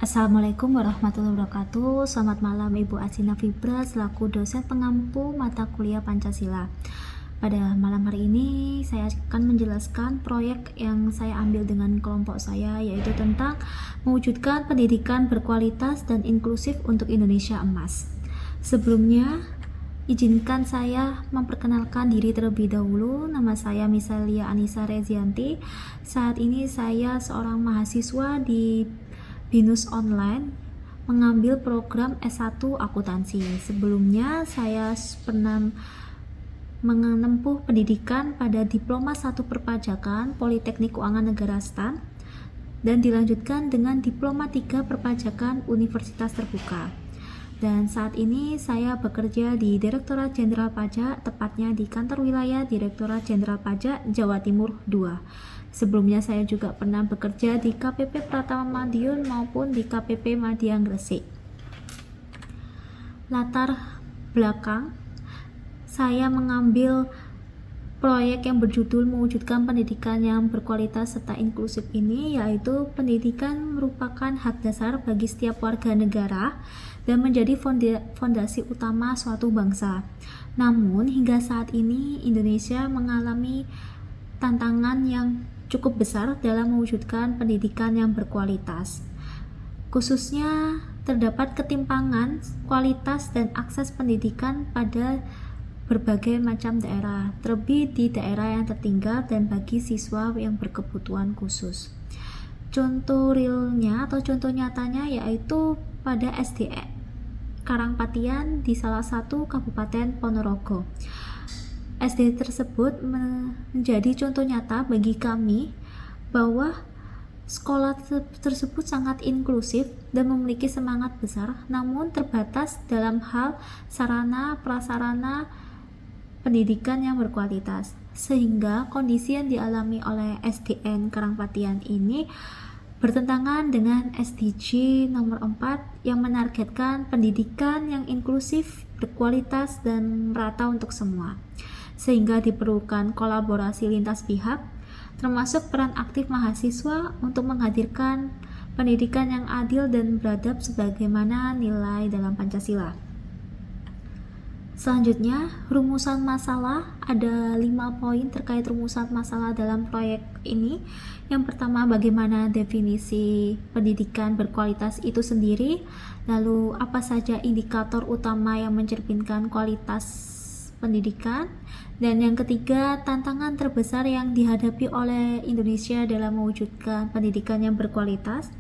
Assalamualaikum warahmatullahi wabarakatuh. Selamat malam Ibu Asina Fibra selaku dosen pengampu mata kuliah Pancasila. Pada malam hari ini saya akan menjelaskan proyek yang saya ambil dengan kelompok saya, yaitu tentang mewujudkan pendidikan berkualitas dan inklusif untuk Indonesia Emas. Sebelumnya, izinkan saya memperkenalkan diri terlebih dahulu. Nama saya Misalia Anissa Rezianti. Saat ini saya seorang mahasiswa di BINUS Online mengambil program S1 Akuntansi. Sebelumnya saya pernah menempuh pendidikan pada Diploma 1 Perpajakan Politeknik Keuangan Negara STAN dan dilanjutkan dengan Diploma 3 Perpajakan Universitas Terbuka. Dan saat ini saya bekerja di Direktorat Jenderal Pajak, tepatnya di Kantor Wilayah Direktorat Jenderal Pajak Jawa Timur 2. Sebelumnya saya juga pernah bekerja di KPP Pratama Madiun maupun di KPP Madiang Gresik. Latar belakang saya mengambil proyek yang berjudul mewujudkan pendidikan yang berkualitas serta inklusif ini, yaitu pendidikan merupakan hak dasar bagi setiap warga negara dan menjadi fondasi utama suatu bangsa. Namun hingga saat ini Indonesia mengalami tantangan yang cukup besar dalam mewujudkan pendidikan yang berkualitas. Khususnya terdapat ketimpangan kualitas dan akses pendidikan pada berbagai macam daerah, terlebih di daerah yang tertinggal dan bagi siswa yang berkebutuhan khusus. Contoh realnya atau contoh nyatanya yaitu pada SDN Karangpatian di salah satu Kabupaten Ponorogo. SD tersebut menjadi contoh nyata bagi kami bahwa sekolah tersebut sangat inklusif dan memiliki semangat besar, namun terbatas dalam hal sarana prasarana pendidikan yang berkualitas, sehingga kondisi yang dialami oleh SDN Karangpatian ini bertentangan dengan SDG nomor 4 yang menargetkan pendidikan yang inklusif, berkualitas, dan merata untuk semua, sehingga diperlukan kolaborasi lintas pihak, termasuk peran aktif mahasiswa untuk menghadirkan pendidikan yang adil dan beradab sebagaimana nilai dalam Pancasila. Selanjutnya, rumusan masalah. Ada 5 poin terkait rumusan masalah dalam proyek ini. Yang pertama, bagaimana definisi pendidikan berkualitas itu sendiri, lalu apa saja indikator utama yang mencerminkan kualitas pendidikan, dan yang ketiga, tantangan terbesar yang dihadapi oleh Indonesia dalam mewujudkan pendidikan yang berkualitas.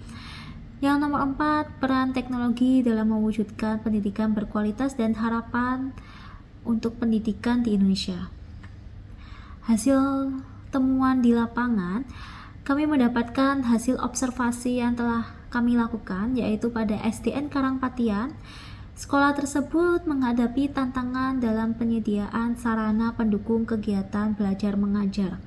Yang nomor 4, peran teknologi dalam mewujudkan pendidikan berkualitas dan harapan untuk pendidikan di Indonesia. Hasil temuan di lapangan, kami mendapatkan hasil observasi yang telah kami lakukan, yaitu pada SDN Karangpatian. Sekolah tersebut menghadapi tantangan dalam penyediaan sarana pendukung kegiatan belajar mengajar.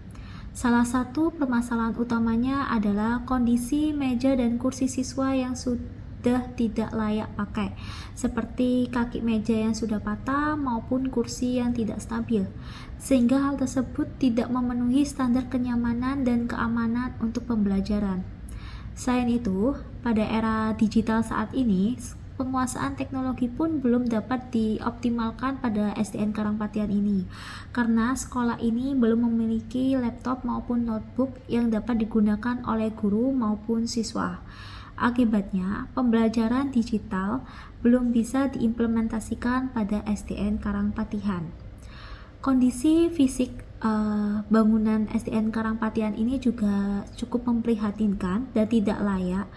Salah satu permasalahan utamanya adalah kondisi meja dan kursi siswa yang sudah tidak layak pakai, seperti kaki meja yang sudah patah maupun kursi yang tidak stabil, sehingga hal tersebut tidak memenuhi standar kenyamanan dan keamanan untuk pembelajaran. Selain itu, pada era digital saat ini, penguasaan teknologi pun belum dapat dioptimalkan pada SDN Karangpatian ini, karena sekolah ini belum memiliki laptop maupun notebook yang dapat digunakan oleh guru maupun siswa. Akibatnya, pembelajaran digital belum bisa diimplementasikan pada SDN Karangpatian. Kondisi fisik bangunan SDN Karangpatian ini juga cukup memprihatinkan dan tidak layak,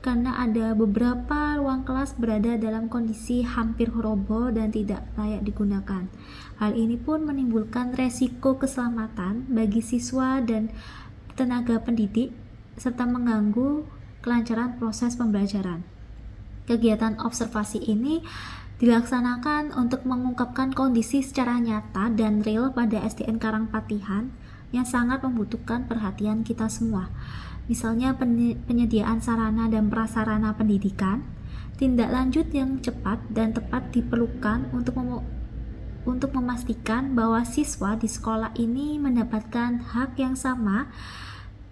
karena ada beberapa ruang kelas berada dalam kondisi hampir roboh dan tidak layak digunakan. Hal ini pun menimbulkan resiko keselamatan bagi siswa dan tenaga pendidik serta mengganggu kelancaran proses pembelajaran. Kegiatan observasi ini dilaksanakan untuk mengungkapkan kondisi secara nyata dan real pada SDN Karangpatian yang sangat membutuhkan perhatian kita semua. Misalnya penyediaan sarana dan prasarana pendidikan, tindak lanjut yang cepat dan tepat diperlukan untuk memastikan bahwa siswa di sekolah ini mendapatkan hak yang sama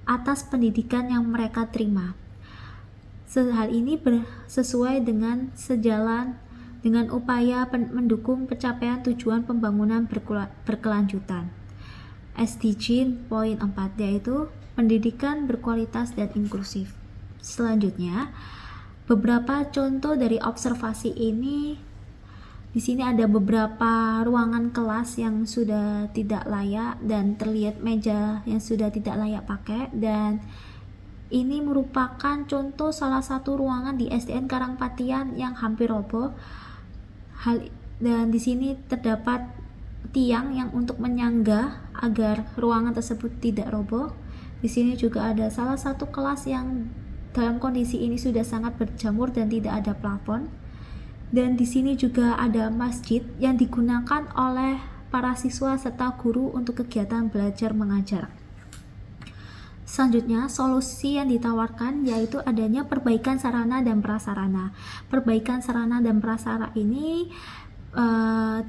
atas pendidikan yang mereka terima. Hal ini sesuai dengan sejalan dengan upaya mendukung pencapaian tujuan pembangunan berkelanjutan. SDG poin 4 yaitu pendidikan berkualitas dan inklusif. Selanjutnya, beberapa contoh dari observasi ini. Di sini ada beberapa ruangan kelas yang sudah tidak layak dan terlihat meja yang sudah tidak layak pakai, dan ini merupakan contoh salah satu ruangan di SDN Karangpatian yang hampir roboh. Dan di sini terdapat tiang yang untuk menyangga agar ruangan tersebut tidak roboh. Di sini juga ada salah satu kelas yang dalam kondisi ini sudah sangat berjamur dan tidak ada plafon. Dan di sini juga ada masjid yang digunakan oleh para siswa serta guru untuk kegiatan belajar mengajar. Selanjutnya, solusi yang ditawarkan yaitu adanya perbaikan sarana dan prasarana. Perbaikan sarana dan prasarana ini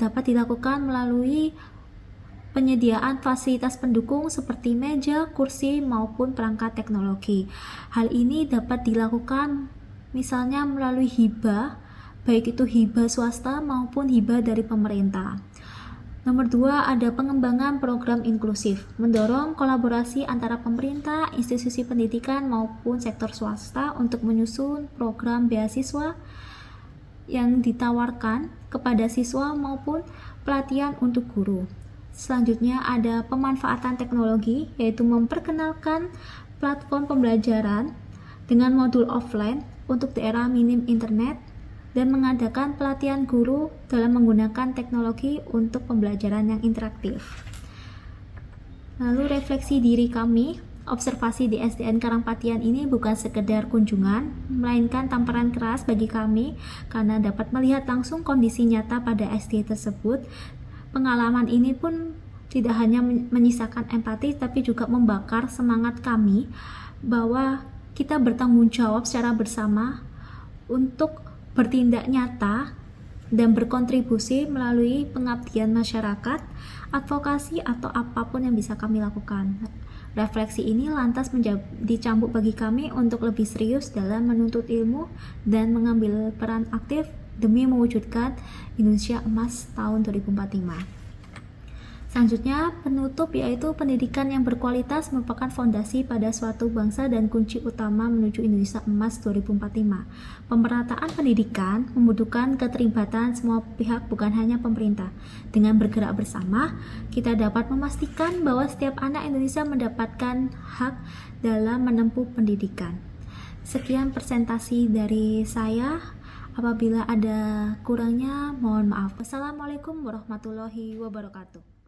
dapat dilakukan melalui penyediaan fasilitas pendukung seperti meja, kursi, maupun perangkat teknologi. Hal ini dapat dilakukan misalnya melalui hibah, baik itu hibah swasta maupun hibah dari pemerintah. Nomor 2, ada pengembangan program inklusif, mendorong kolaborasi antara pemerintah, institusi pendidikan maupun sektor swasta untuk menyusun program beasiswa yang ditawarkan kepada siswa maupun pelatihan untuk guru. Selanjutnya ada pemanfaatan teknologi, yaitu memperkenalkan platform pembelajaran dengan modul offline untuk daerah minim internet dan mengadakan pelatihan guru dalam menggunakan teknologi untuk pembelajaran yang interaktif. Lalu refleksi diri kami, observasi di SDN Karangpatian ini bukan sekedar kunjungan, melainkan tamparan keras bagi kami karena dapat melihat langsung kondisi nyata pada SD tersebut. Pengalaman ini pun tidak hanya menyisakan empati, tapi juga membakar semangat kami bahwa kita bertanggung jawab secara bersama untuk bertindak nyata dan berkontribusi melalui pengabdian masyarakat, advokasi, atau apapun yang bisa kami lakukan. Refleksi ini lantas dicambuk bagi kami untuk lebih serius dalam menuntut ilmu dan mengambil peran aktif demi mewujudkan Indonesia Emas tahun 2045. Selanjutnya, penutup yaitu pendidikan yang berkualitas merupakan fondasi pada suatu bangsa dan kunci utama menuju Indonesia Emas 2045. Pemerataan pendidikan membutuhkan keterlibatan semua pihak, bukan hanya pemerintah. Dengan bergerak bersama, kita dapat memastikan bahwa setiap anak Indonesia mendapatkan hak dalam menempuh pendidikan. Sekian presentasi dari saya. Apabila ada kurangnya, mohon maaf. Wassalamualaikum warahmatullahi wabarakatuh.